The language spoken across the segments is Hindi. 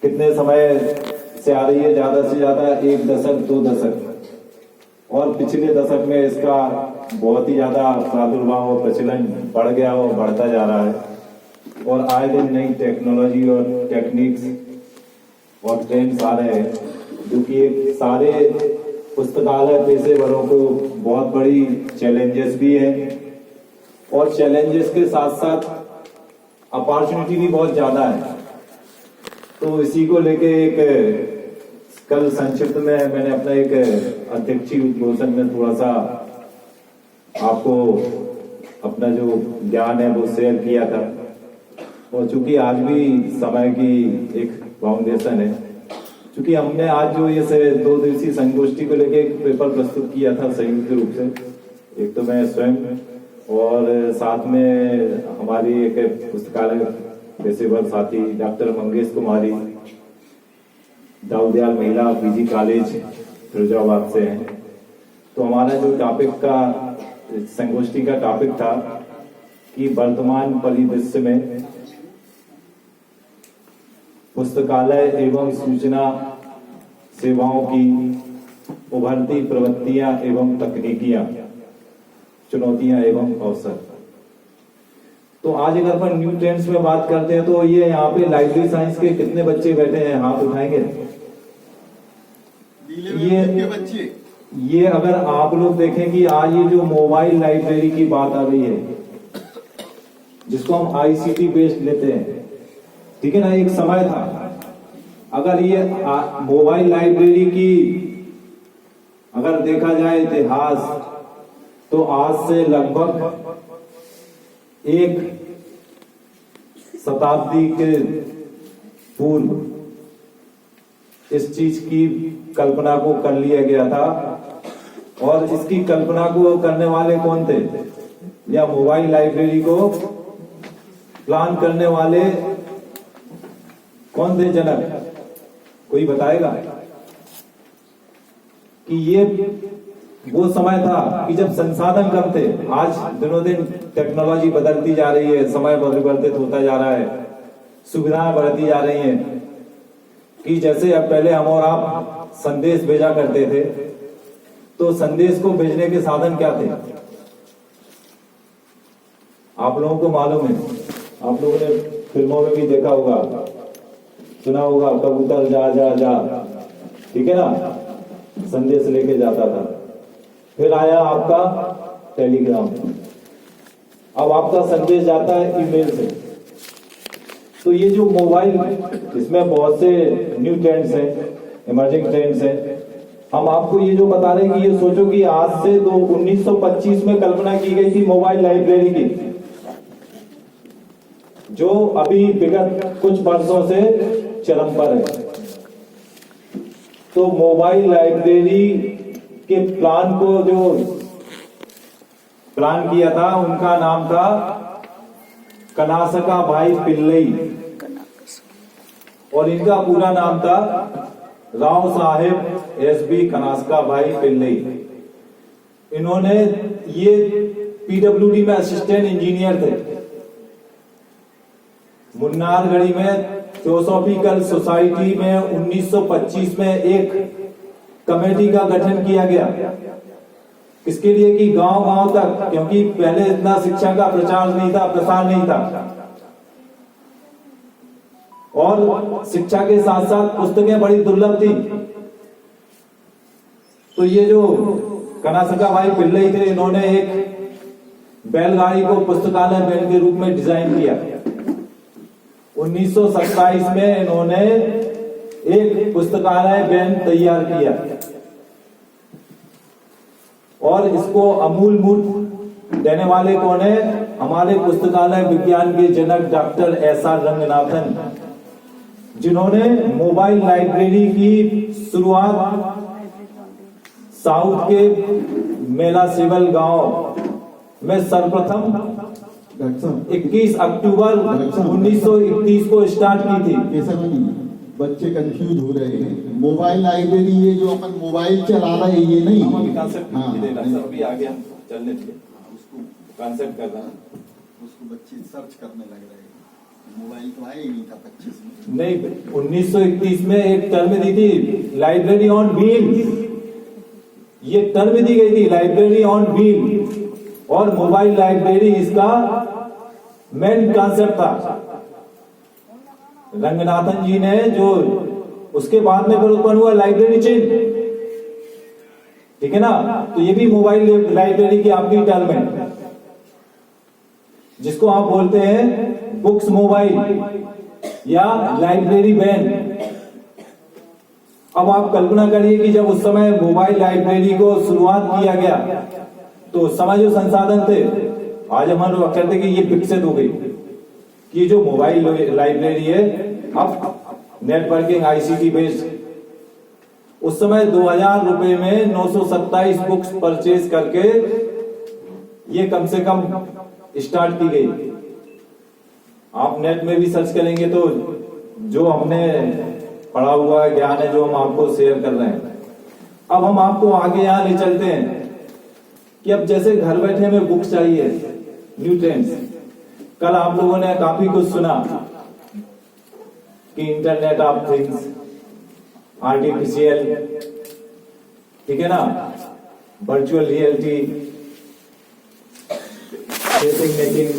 कितने समय से आ रही है, ज्यादा से ज्यादा 1 दशक 2 दशक, और पिछले दशक में इसका बहुत ही ज्यादा प्रादुर्भाव और प्रचलन बढ़ गया और बढ़ता जा रहा है। और आए दिन नई टेक्नोलॉजी और टेक्निक्स और ट्रेंड्स आ रहे हैं, जो कि एक सारे पुस्तकालय पेशेवरों को बहुत बड़ी चैलेंजेस भी है, और चैलेंजेस के साथ साथ अपॉर्चुनिटी भी बहुत ज्यादा है। तो इसी को लेके एक कल संक्षिप्त में मैंने अपना एक अध्यक्षीय उद्घोषण में थोड़ा सा आपको अपना जो ज्ञान है वो शेयर किया था। और चूंकि आज भी समय की एक फाउंडेशन है, चूंकि हमने आज जो ये 2 दिवसीय संगोष्ठी को लेके एक पेपर प्रस्तुत किया था संयुक्त रूप से, एक तो मैं स्वयं और साथ में हमारी एक पुस्तकालय पेशेवर साथी डॉक्टर मंगेश कुमारी दाऊदयाल महिला पीजी कॉलेज फिरोजाबाद से हैं। तो हमारा जो टॉपिक का संगोष्ठी का टॉपिक था कि वर्तमान परिदृश्य में पुस्तकालय एवं सूचना सेवाओं की उभरती प्रवृत्तियां एवं तकनीकियां, चुनौतियां एवं अवसर। तो आज अगर अपन न्यू ट्रेंड्स में बात करते हैं तो ये यहाँ पे लाइब्रेरी साइंस के कितने बच्चे बैठे हैं, हाथ उठाएंगे? ये अगर आप लोग देखें कि आज ये जो मोबाइल लाइब्रेरी की बात आ रही है, जिसको हम आईसीटी बेस्ड लेते हैं, ठीक है ना, एक समय था अगर ये मोबाइल लाइब्रेरी की अगर देखा जाए इतिहास, तो आज से लगभग 1 शताब्दी के पूर्व इस चीज की कल्पना को कर लिया गया था। और इसकी कल्पना को करने वाले कौन थे, या मोबाइल लाइब्रेरी को प्लान करने वाले कौन थे? जनक, कोई बताएगा? कि ये वो समय था कि जब संसाधन कम थे। आज दिनों दिन टेक्नोलॉजी बदलती जा रही है, समय परिवर्तित होता जा रहा है, सुविधाएं बढ़ती जा रही हैं। कि जैसे अब पहले हम और आप संदेश भेजा करते थे, तो संदेश को भेजने के साधन क्या थे? आप लोगों को मालूम है, आप लोगों ने फिल्मों में भी देखा होगा, सुना होगा, कबूतर जा जा जा, ठीक है ना, संदेश लेके जाता था। फिर आया आपका टेलीग्राम, अब आपका संदेश जाता है ईमेल से। तो ये जो मोबाइल, इसमें बहुत से न्यू ट्रेंड्स हैं, इमर्जिंग ट्रेंड्स हैं। हम आपको ये जो बता रहे हैं कि ये सोचो कि आज से 1925 में कल्पना की गई थी मोबाइल लाइब्रेरी की, जो अभी विगत कुछ वर्षों से चरम पर है। तो मोबाइल लाइब्रेरी के प्लान को जो प्लान किया था, उनका नाम था कनासका भाई पिल्लई, और इनका पूरा नाम था राव साहेब एसबी कनासका भाई पिल्लई। इन्होंने ये पीडब्ल्यूडी में असिस्टेंट इंजीनियर थे। मुन्नारगढ़ी में थियोसॉफिकल सोसाइटी में 1925 में एक कमेटी का गठन किया गया। किसके लिए? कि गांव-गांव तक, क्योंकि पहले इतना शिक्षा का प्रचार नहीं था, प्रसार नहीं था, और शिक्षा के साथ साथ पुस्तकें बड़ी दुर्लभ थी। तो ये जो कनासका भाई पिल्लई थे, इन्होंने एक बैलगाड़ी को पुस्तकालय वैन के रूप में डिजाइन किया। 1927 में इन्होंने एक पुस्तकालय वैन तैयार किया, और इसको अमूल मूर्त देने वाले कौन है? हमारे पुस्तकालय विज्ञान के जनक डॉक्टर एसआर रंगनाथन, जिन्होंने मोबाइल लाइब्रेरी की शुरुआत साउथ के मेला सिवल गांव में सर्वप्रथम 21 अक्टूबर 1931 को स्टार्ट की थी। ऐसा नहीं, बच्चे कंफ्यूज हो रहे हैं। मोबाइल लाइब्रेरी, ये जो अपन मोबाइल चला रहे हैं, ये नहीं। अभी आगे हम चलने थे, उसको कॉन्सेप्ट कर रहा है, उसको बच्चे सर्च करने लग रहे हैं। मोबाइल तो आया ही नहीं था 25 में। नहीं, 1931 में एक टर्म दी थी, लाइब्रेरी ऑन व्हील्स। ये टर्म दी गई थी, लाइब्रेरी ऑन व्हील, और मोबाइल लाइब्रेरी इसका मेन कॉन्सेप्ट था। रंगनाथन जी ने जो उसके बाद में फिर उत्पन्न हुआ लाइब्रेरी चिन्ह, ठीक है ना। तो ये भी मोबाइल लाइब्रेरी की आपकी टर्म है, जिसको आप बोलते हैं बुक्स मोबाइल या लाइब्रेरी वैन। अब आप कल्पना करिए कि जब उस समय मोबाइल लाइब्रेरी को शुरुआत किया गया तो उस समय जो संसाधन थे, आज हम लोग कहते हैं कि ये विकसित हो गई कि जो मोबाइल लाइब्रेरी है अब नेटवर्किंग आईसीटी बेस्ड। उस समय 2000 रुपए में 927 बुक्स परचेज करके ये कम से कम स्टार्ट की गई। आप नेट में भी सर्च करेंगे तो जो हमने पढ़ा हुआ ज्ञान है जो हम आपको शेयर कर रहे हैं। अब हम आपको आगे यहां ले चलते हैं कि अब जैसे घर बैठे में बुक चाहिए, न्यू ट्रेंड्स। कल आप लोगों ने काफी कुछ सुना कि इंटरनेट ऑफ थिंग्स, आर्टिफिशियल, ठीक है ना, वर्चुअल रियलिटी, फेसिंग मेकिंग,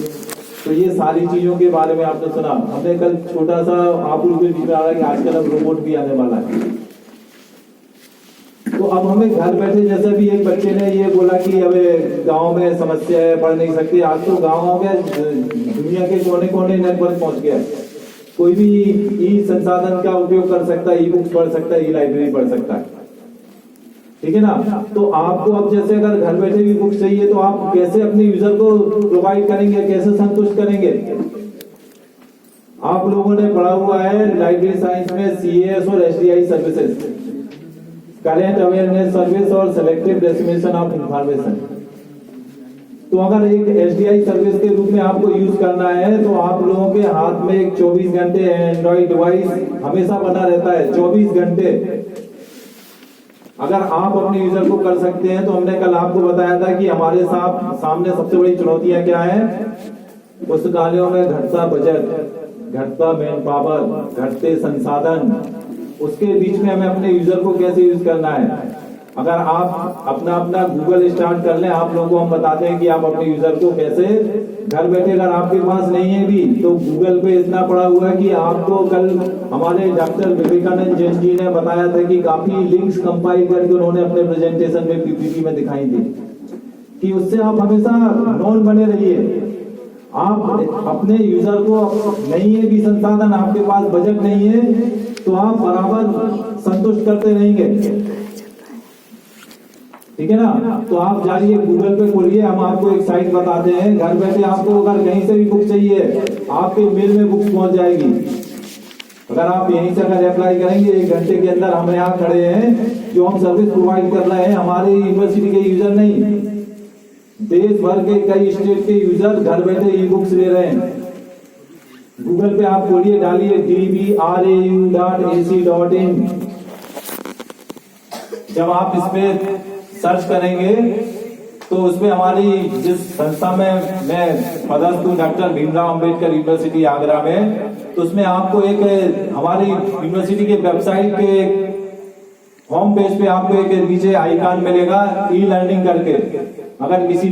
तो ये सारी चीजों के बारे में आपने सुना। हमने कल छोटा सा आप लोग भी दिखा रहा कि आजकल अब रोबोट भी आने वाला है। तो अब हमें घर बैठे, जैसे भी एक बच्चे ने ये बोला कि अब गांव में समस्या है, पढ़ नहीं सकती। आज तो गाँव में दुनिया के कोने कोने नेटवर्क पहुंच गया है। कोई भी ई संसाधन का उपयोग कर सकता है, ई बुक्स पढ़ सकता है, ई लाइब्रेरी पढ़ सकता है, ठीक है ना। तो आपको अब जैसे अगर घर बैठे भी बुक चाहिए तो आप कैसे अपने यूजर को प्रोवाइड करेंगे, कैसे संतुष्ट करेंगे। आप लोगों ने पढ़ा हुआ है लाइब्रेरी साइंस में सीएएस और SDI services, current awareness service और सेलेक्टिव डेसिमेशन ऑफ इंफॉर्मेशन। तो अगर एक एसडीआई सर्विस के रूप में आपको यूज करना है तो आप लोगों के हाथ में एक 24 घंटे एंड्रॉइड डिवाइस हमेशा बना रहता है, 24 घंटे। अगर आप अपने यूजर को कर सकते हैं तो हमने कल आपको बताया था कि हमारे सामने सबसे बड़ी चुनौतियां क्या है। पुस्तकालयों में घटता बजट, घटता मैन पावर, घटते संसाधन, उसके बीच में हमें अपने यूजर को कैसे यूज करना है। अगर आप अपना गूगल स्टार्ट कर लें, आप लोगों को हम बताते हैं कि आप अपने यूजर को कैसे घर बैठे, अगर आपके पास नहीं है भी तो गूगल पे इतना पड़ा हुआ है कि आपको कल हमारे डॉक्टर विवेकानंद जैन जी ने बताया था कि काफी लिंक्स कंपाइल करके उन्होंने अपने प्रेजेंटेशन में पीपीटी में दिखाई थी कि उससे आप हमेशा नॉन बने रहिए। आप अपने यूजर को, नहीं है भी संसाधन, आपके पास बजट नहीं है तो आप बराबर संतुष्ट करते रहेंगे, ठीक है ना। तो आप जाइए गूगल पे खोलिए, हम आपको एक साइट बताते हैं, घर बैठे आपको अगर कहीं से भी बुक चाहिए आपके मेल में बुक्स पहुंच जाएगी। अगर आप यहीं से अगर अप्लाई करेंगे 1 घंटे के अंदर, हम यहाँ खड़े हैं जो हम सर्विस प्रोवाइड कर रहे हैं, हमारे यूनिवर्सिटी के यूजर नहीं, देश भर के कई स्टेट के यूजर घर बैठे ई बुक्स ले रहे हैं। गूगल पे आप खोलिए, डालिए dbrau.ac.in। जब आप इस पे सर्च करेंगे तो उसमें हमारी जिस संस्था में मैं पदस्थ हूँ, डॉक्टर भीमराव अंबेडकर यूनिवर्सिटी आगरा में, तो उसमें आपको एक हमारी यूनिवर्सिटी के वेबसाइट के होम पेज पे आपको एक नीचे आइकॉन मिलेगा ई लर्निंग करके। अगर किसी